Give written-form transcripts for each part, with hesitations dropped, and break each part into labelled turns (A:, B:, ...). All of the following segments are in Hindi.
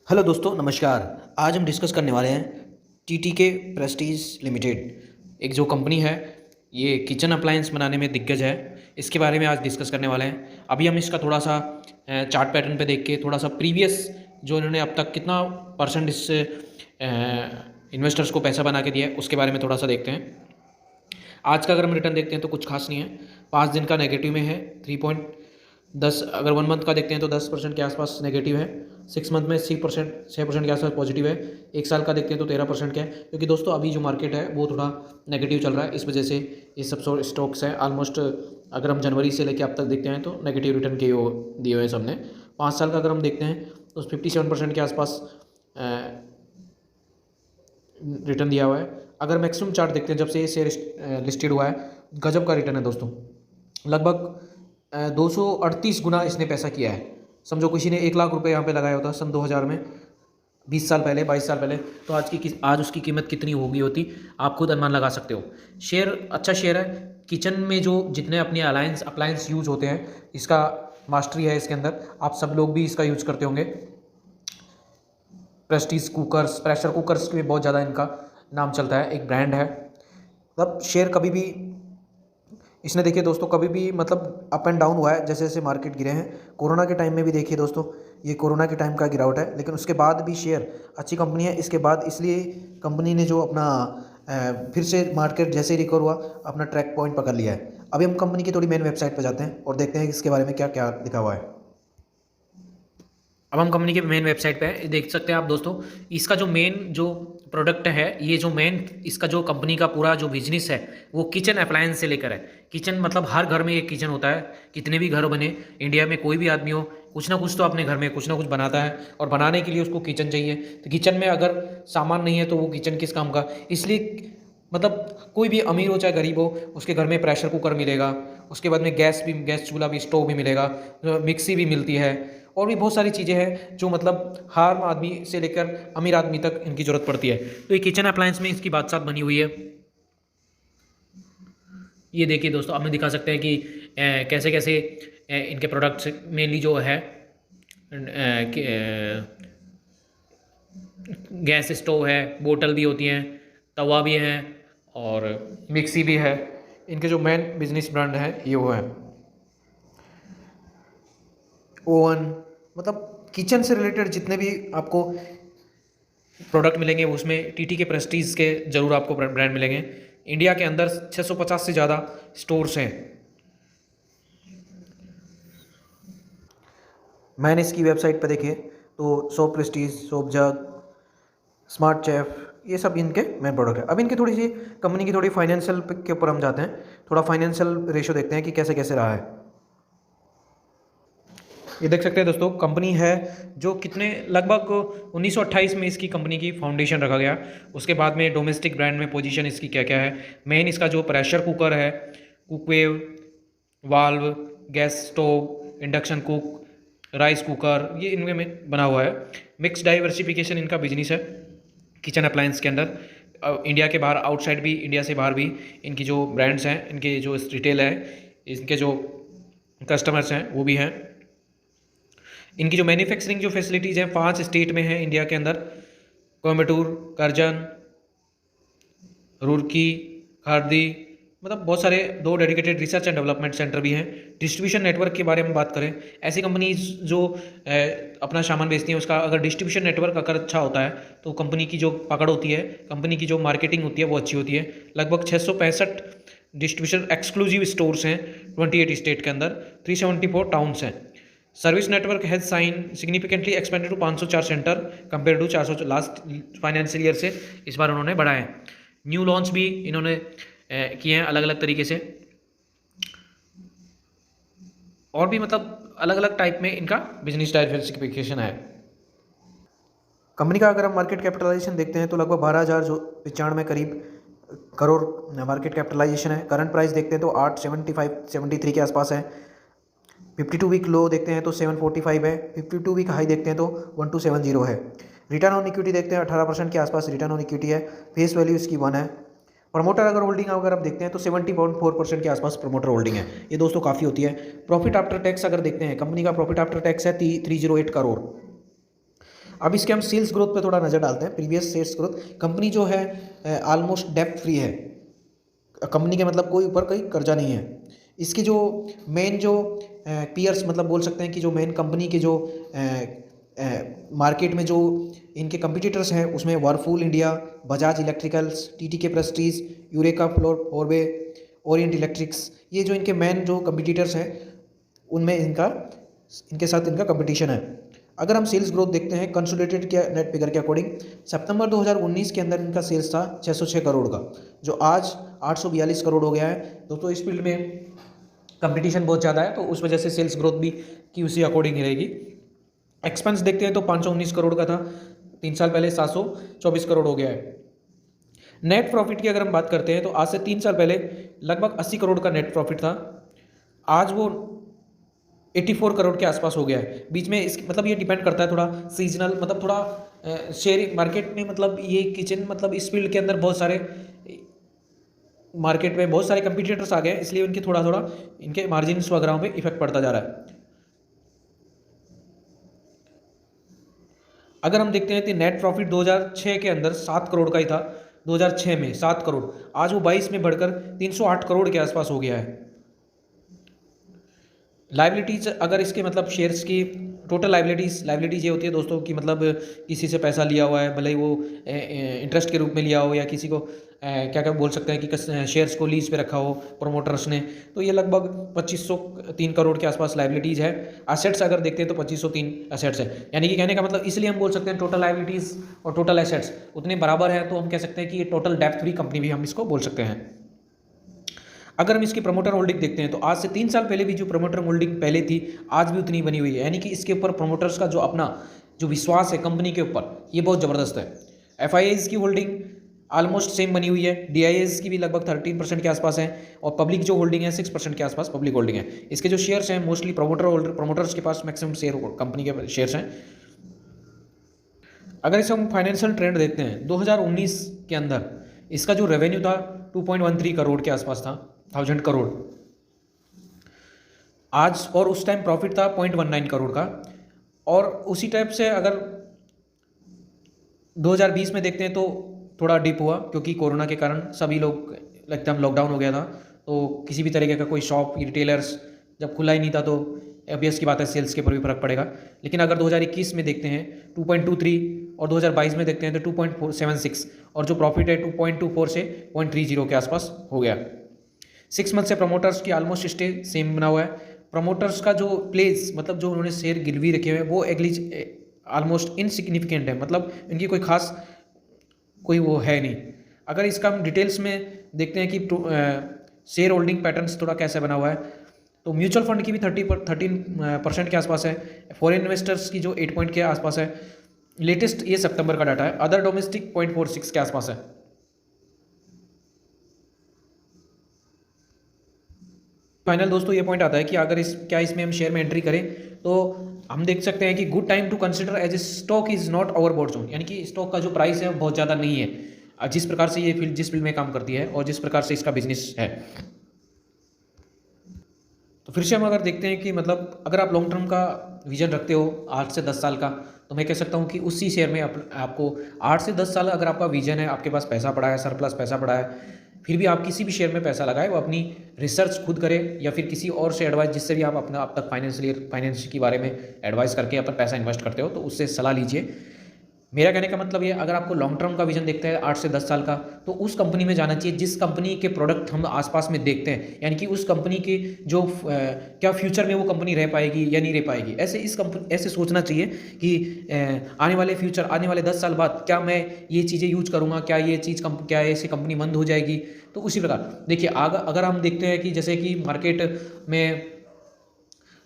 A: हेलो दोस्तों, नमस्कार। आज हम डिस्कस करने वाले हैं टीटीके प्रेस्टीज लिमिटेड। एक जो कंपनी है, ये किचन अप्लायंस बनाने में दिग्गज है। इसके बारे में आज डिस्कस करने वाले हैं। अभी हम इसका थोड़ा सा चार्ट पैटर्न पे देख के थोड़ा सा प्रीवियस जो इन्होंने अब तक कितना परसेंट इस इन्वेस्टर्स को पैसा बना के दिया है उसके बारे में थोड़ा सा देखते हैं। आज का अगर हम रिटर्न देखते हैं तो कुछ खास नहीं है। 5 दिन का नेगेटिव में है 3.10। अगर 1 मंथ का देखते हैं तो 10% के आसपास नेगेटिव है। 6 मंथ में 6% के आसपास पॉजिटिव है। 1 साल का देखते हैं तो 13% का है। क्योंकि दोस्तों अभी जो मार्केट है वो थोड़ा नेगेटिव चल रहा है, इस वजह से ये सब स्टॉक्स हैं ऑलमोस्ट अगर हम जनवरी से लेकर अब तक देखते हैं तो नेगेटिव रिटर्न के दिए हुए हैं सबने। 5 साल का अगर हम देखते हैं तो 57% के आसपास रिटर्न दिया हुआ है। अगर मैक्सिमम चार्ट देखते हैं जब से ये शेयर लिस्टेड हुआ है, गजब का रिटर्न है दोस्तों। लगभग 238 गुना इसने पैसा किया है। समझो किसी ने 1 लाख रुपए यहाँ पे लगाया होता सन 2000 में, 20 साल पहले, 22 साल पहले, तो आज उसकी कीमत कितनी होगी होती, आप खुद अनुमान लगा सकते हो। शेयर अच्छा शेयर है। किचन में जो जितने अपने अप्लायंस यूज होते हैं, इसका मास्टरी है इसके अंदर। आप सब लोग भी इसका यूज करते होंगे। प्रेस्टीज कुकर्स, प्रेशर कुकर्स के भी बहुत ज़्यादा इनका नाम चलता है, एक ब्रांड है। मतलब शेयर कभी भी इसने, देखिए दोस्तों, कभी भी मतलब अप एंड डाउन हुआ है जैसे जैसे मार्केट गिरे हैं। कोरोना के टाइम में भी देखिए दोस्तों, ये कोरोना के टाइम का गिरावट है, लेकिन उसके बाद भी शेयर अच्छी कंपनी है। इसके बाद इसलिए कंपनी ने जो अपना फिर से मार्केट जैसे ही रिकवर हुआ अपना ट्रैक पॉइंट पकड़ लिया है। अभी हम कंपनी की थोड़ी मेन वेबसाइट पर जाते हैं और देखते हैं कि इसके बारे में क्या क्या लिखा हुआ है। अब हम कंपनी के मेन वेबसाइट पे देख सकते हैं आप दोस्तों, इसका जो मेन जो प्रोडक्ट है, ये जो मेन इसका जो कंपनी का पूरा जो बिजनेस है वो किचन अप्लायंस से लेकर है। किचन मतलब हर घर में एक किचन होता है। कितने भी घर बने इंडिया में, कोई भी आदमी हो, कुछ ना कुछ तो अपने घर में कुछ ना कुछ बनाता है, और बनाने के लिए उसको किचन चाहिए। तो किचन में अगर सामान नहीं है तो वो किचन किस काम का। इसलिए मतलब कोई भी अमीर हो चाहे गरीब हो, उसके घर में प्रेशर कुकर मिलेगा, उसके बाद में गैस चूल्हा भी, स्टोव भी मिलेगा, मिक्सी भी मिलती है, और भी बहुत सारी चीज़ें हैं जो मतलब हर आदमी से लेकर अमीर आदमी तक इनकी ज़रूरत पड़ती है। तो ये किचन अप्लायंस में इसकी बात सात बनी हुई है। ये देखिए दोस्तों, हमें दिखा सकते हैं कि कैसे कैसे इनके प्रोडक्ट्स मेनली जो है गैस स्टोव है, बोतल भी होती हैं, तवा भी है, और मिक्सी भी है। इनके जो मेन बिजनेस ब्रांड है ये वो है। ओवन, मतलब किचन से रिलेटेड जितने भी आपको प्रोडक्ट मिलेंगे उसमें टीटी के प्रेस्टीज के ज़रूर आपको ब्रांड मिलेंगे। इंडिया के अंदर 650 से ज़्यादा स्टोर्स हैं। मैंने इसकी वेबसाइट पर देखे तो सोप प्रेस्टीज, सोप जग, स्मार्ट शेफ, ये सब इनके मेन प्रोडक्ट है। अब इनकी थोड़ी सी कंपनी की थोड़ी फाइनेंशियल के ऊपर हम जाते हैं, थोड़ा फाइनेंशियल रेशो देखते हैं कि कैसे कैसे रहा है। ये देख सकते हैं दोस्तों, कंपनी है जो कितने लगभग 1928 में इसकी कंपनी की फाउंडेशन रखा गया। उसके बाद में डोमेस्टिक ब्रांड में पोजीशन इसकी क्या क्या है। मेन इसका जो प्रेशर कुकर है, cookware, valve, gas stove, induction cook, rice cooker, ये इनमें बना हुआ है। मिक्स डाइवर्सिफिकेशन इनका बिजनेस है किचन अप्लायंस के अंदर। इंडिया के बाहर, आउटसाइड भी, इंडिया से बाहर भी इनकी जो ब्रांड्स हैं, इनके जो रिटेल है, इनके जो कस्टमर्स हैं वो भी हैं। इनकी जो मैन्युफैक्चरिंग जो फैसिलिटीज़ हैं 5 स्टेट में है इंडिया के अंदर: कोयम्बटूर, करजन, रुड़की, खारदी, मतलब बहुत सारे। 2 dedicated research and development centre भी हैं। डिस्ट्रीब्यूशन नेटवर्क के बारे में बात करें, ऐसी कंपनीज जो अपना सामान बेचती हैं उसका अगर डिस्ट्रीब्यूशन नेटवर्क अगर अच्छा होता है तो कंपनी की जो पकड़ होती है, कंपनी की जो मार्केटिंग होती है वो अच्छी होती है। लगभग 665 डिस्ट्रीब्यूशन एक्सक्लूसिव स्टोर्स हैं 28 स्टेट के अंदर, 374 टाउन्स हैं। Service network has sign significantly expanded to 504 centre compare to 400 last financial year से इस बार उन्होंने बढ़ाए हैं। न्यू लॉन्च भी इन्होंने किए हैं अलग अलग तरीके से, और भी मतलब अलग अलग टाइप में इनका बिजनेस डाइवर्सिफिकेशन है। कंपनी का अगर हम मार्केट कैपिटलाइजेशन देखते हैं तो लगभग 12,095 करीब करोड़ मार्केट कैपिटलाइजेशन है। करंट प्राइस देखते हैं तो 875-73 के आसपास है। 52 वीक लो देखते हैं तो 745 है। 52 वीक हाई देखते हैं तो 1270 है। रिटर्न ऑन इक्विटी देखते हैं 18% के आसपास रिटर्न ऑन इक्विटी है। फेस वैल्यू इसकी 1 है। प्रमोटर अगर होल्डिंग अगर आप देखते हैं तो 70.4% के आसपास प्रमोटर होल्डिंग है। ये दोस्तों काफ़ी होती है। प्रॉफिट आफ्टर टैक्स अगर देखते हैं, कंपनी का प्रॉफिट आफ्टर टैक्स है 308 करोड़। अब इसके हम सेल्स ग्रोथ पे थोड़ा नज़र डालते हैं। प्रीवियस सेल्स ग्रोथ, कंपनी जो है ऑलमोस्ट डेब्ट फ्री है। कंपनी के मतलब कोई ऊपर कोई कर्जा नहीं है। इसके जो मेन जो पीयर्स मतलब बोल सकते हैं कि जो मेन कंपनी के जो मार्केट में जो इनके कंपटीटर्स हैं उसमें Whirlpool India, Bajaj electricals, TTK Prestige, Eureka फ्लोरवे, ओरिएंट इलेक्ट्रिक्स, ये जो इनके मेन जो कंपटीटर्स हैं उनमें इनके साथ इनका कंपटीशन है। अगर हम सेल्स ग्रोथ देखते हैं कंसोलिडेटेड के नेट फिगर के अकॉर्डिंग, सितंबर 2019 के अंदर इनका सेल्स था 606 करोड़ का, जो आज 842 करोड़ हो गया है। दोस्तों इस फील्ड में कंपटीशन बहुत ज़्यादा है, तो उस वजह से सेल्स ग्रोथ भी की उसी अकॉर्डिंग ही रहेगी। एक्सपेंस देखते हैं तो 519 करोड़ का था 3 साल पहले, 724 करोड़ हो गया है। नेट प्रॉफिट की अगर हम बात करते हैं तो आज से 3 साल पहले लगभग 80 करोड़ का नेट प्रॉफिट था, आज वो 84 करोड़ के आसपास हो गया है। बीच में इस मतलब ये डिपेंड करता है थोड़ा सीजनल, मतलब थोड़ा शेयरिंग मार्केट में, मतलब ये किचन मतलब इस फील्ड के अंदर बहुत सारे मार्केट में बहुत सारे कंपटीटर्स आ गए, इसलिए उनके थोड़ा थोड़ा इनके मार्जिन्स वगैरह पे इफेक्ट पड़ता जा रहा है। अगर हम देखते हैं तो नेट प्रॉफिट 2006 के अंदर 7 करोड़ का ही था, 2006 में 7 करोड़, आज वो 22 में बढ़कर 308 करोड़ के आसपास हो गया है। लाइबिलिटीज़ अगर इसके मतलब शेयर्स की टोटल लाइबिलिटीज़ ये होती है दोस्तों कि मतलब किसी से पैसा लिया हुआ है, भले ही वो इंटरेस्ट के रूप में लिया हो या किसी को क्या क्या बोल सकते हैं कि शेयर्स को लीज पे रखा हो प्रमोटर्स ने, तो ये लगभग 2503 करोड़ के आसपास लाइबिलिटीज़ है। एसेट्स अगर देखते हैं तो 2503 एसेट्स है, यानी कि कहने का मतलब इसलिए हम बोल सकते हैं टोटल लाइबिलिटीज़ और टोटल एसेट्स उतने बराबर है, तो हम कह सकते हैं कि ये टोटल डेब्ट फ्री कंपनी भी हम इसको बोल सकते हैं। अगर हम इसकी प्रमोटर होल्डिंग देखते हैं तो आज से 3 साल पहले भी जो प्रमोटर होल्डिंग पहले थी आज भी उतनी बनी हुई है, यानी कि इसके ऊपर प्रमोटर्स का जो अपना जो विश्वास है कंपनी के ऊपर ये बहुत ज़बरदस्त है। एफआईआईज़ की होल्डिंग ऑलमोस्ट सेम बनी हुई है, डीआईएस की भी लगभग 13% के आसपास है, और पब्लिक जो होल्डिंग है 6% के आसपास पब्लिक होल्डिंग है। इसके जो शेयर्स हैं मोस्टली प्रमोटर्स के पास मैक्सिमम शेयर कंपनी के शेयर्स हैं। अगर इसे हम फाइनेंशियल ट्रेंड देखते हैं 2019 के अंदर इसका जो रेवेन्यू था 2.13 करोड़ के आसपास था, 1000 करोड़ आज, और उस टाइम प्रॉफिट था 0.19 करोड़ का। और उसी टाइप से अगर 2020 में देखते हैं तो थोड़ा डिप हुआ, क्योंकि कोरोना के कारण सभी लोग एकदम लॉकडाउन हो गया था, तो किसी भी तरीके का कोई शॉप रिटेलर्स जब खुला ही नहीं था तो ऑब्वियस की बात है सेल्स के ऊपर भी फर्क पड़ेगा। लेकिन अगर 2021 में देखते हैं 2.23 और 2022 में देखते हैं तो 2.76, और जो प्रॉफिट है 2.24 से 0.30 के आसपास हो गया। 6 मंथ से प्रमोटर्स की ऑलमोस्ट स्टे सेम बना हुआ है। प्रमोटर्स का जो प्लेस मतलब जो उन्होंने शेयर गिरवी रखे हुए हैं वो एग्लीज ऑलमोस्ट इनसिग्निफिकेंट है, मतलब इनकी कोई खास कोई वो है नहीं। अगर इसका हम डिटेल्स में देखते हैं कि शेयर होल्डिंग पैटर्न्स थोड़ा कैसे बना हुआ है, तो म्यूचुअल फंड की भी 13% के आसपास है, फॉरेन इन्वेस्टर्स की जो 8 पॉइंट के आसपास है, लेटेस्ट ये सितंबर का डाटा है। अदर डोमेस्टिक 0.46 के आसपास है। फाइनल दोस्तों ये पॉइंट आता है कि अगर इसमें हम शेयर में एंट्री करें तो हम देख सकते हैं कि good time to consider as a stock is not overbought zone, यानी कि स्टॉक का जो प्राइस है वो बहुत ज़्यादा नहीं है, जिस प्रकार से ये फील्ड जिस फील्ड में काम करती है और जिस प्रकार से इसका बिजनेस है। तो फिर से हम अगर देखते हैं कि मतलब अगर आप लॉन्ग टर्म का विजन रखते हो 8 से 10 साल का, तो मैं कह सकता हूँ कि उसी शेयर में आपको 8 से 10 साल अगर आपका विजन है, आपके पास पैसा पड़ा है, सरप्लस पैसा पड़ा है, फिर भी आप किसी भी शेयर में पैसा लगाए, वो अपनी रिसर्च खुद करें या फिर किसी और से एडवाइस, जिससे भी आप अपना अब तक फाइनेंस के बारे में एडवाइस करके अपना पैसा इन्वेस्ट करते हो तो उससे सलाह लीजिए। मेरा कहने का मतलब ये, अगर आपको लॉन्ग टर्म का विजन देखते हैं 8 से 10 साल का, तो उस कंपनी में जाना चाहिए जिस कंपनी के प्रोडक्ट हम आसपास में देखते हैं, यानी कि उस कंपनी के जो क्या फ्यूचर में वो कंपनी रह पाएगी या नहीं रह पाएगी, ऐसे सोचना चाहिए कि आने वाले 10 साल बाद क्या मैं ये चीज़ें यूज करूँगा, क्या ऐसी कंपनी बंद हो जाएगी। तो उसी प्रकार देखिए अगर हम देखते हैं कि जैसे कि मार्केट में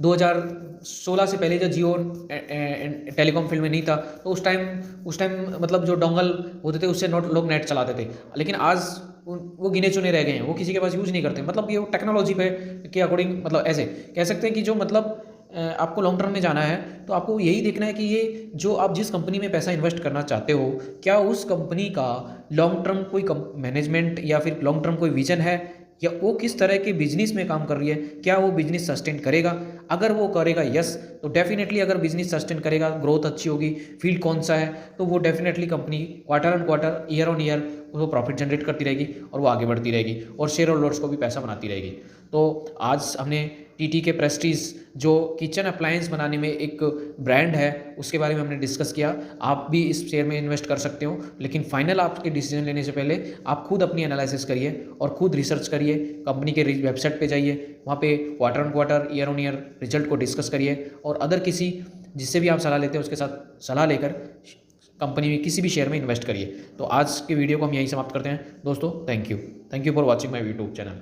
A: 2016 से पहले जब जियो टेलीकॉम फील्ड में नहीं था, तो उस टाइम मतलब जो डोंगल होते थे उससे लोग नेट चलाते थे, लेकिन आज वो गिने चुने रह गए हैं, वो किसी के पास यूज नहीं करते। मतलब ये टेक्नोलॉजी पे के अकॉर्डिंग मतलब ऐसे कह सकते हैं कि जो मतलब आपको लॉन्ग टर्म में जाना है तो आपको यही देखना है कि ये जो आप जिस कंपनी में पैसा इन्वेस्ट करना चाहते हो, क्या उस कंपनी का लॉन्ग टर्म कोई मैनेजमेंट या फिर लॉन्ग टर्म कोई विजन है या वो किस तरह के बिजनेस में काम कर रही है, क्या वो बिजनेस सस्टेन करेगा। अगर वो करेगा यस, तो डेफिनेटली अगर बिजनेस सस्टेन करेगा, ग्रोथ अच्छी होगी, फील्ड कौन सा है, तो वो definitely company quarter on quarter, year on year वो प्रॉफिट जनरेट करती रहेगी और वो आगे बढ़ती रहेगी और शेयर होल्डर्स को भी पैसा बनाती रहेगी। तो आज हमने टीटीके प्रेस्टीज जो किचन अप्लायंस बनाने में एक ब्रांड है उसके बारे में हमने डिस्कस किया। आप भी इस शेयर में इन्वेस्ट कर सकते हो, लेकिन फाइनल आपके डिसीजन लेने से पहले आप खुद अपनी एनालिसिस करिए और खुद रिसर्च करिए। कंपनी के वेबसाइट पे जाइए, वहाँ पे quarter on quarter, year on year result को डिस्कस करिए और अदर किसी जिससे भी आप सलाह लेते हैं उसके साथ सलाह लेकर कंपनी में किसी भी शेयर में इन्वेस्ट करिए। तो आज के वीडियो को हम यहीं समाप्त करते हैं दोस्तों। Thank you for watching my YouTube channel.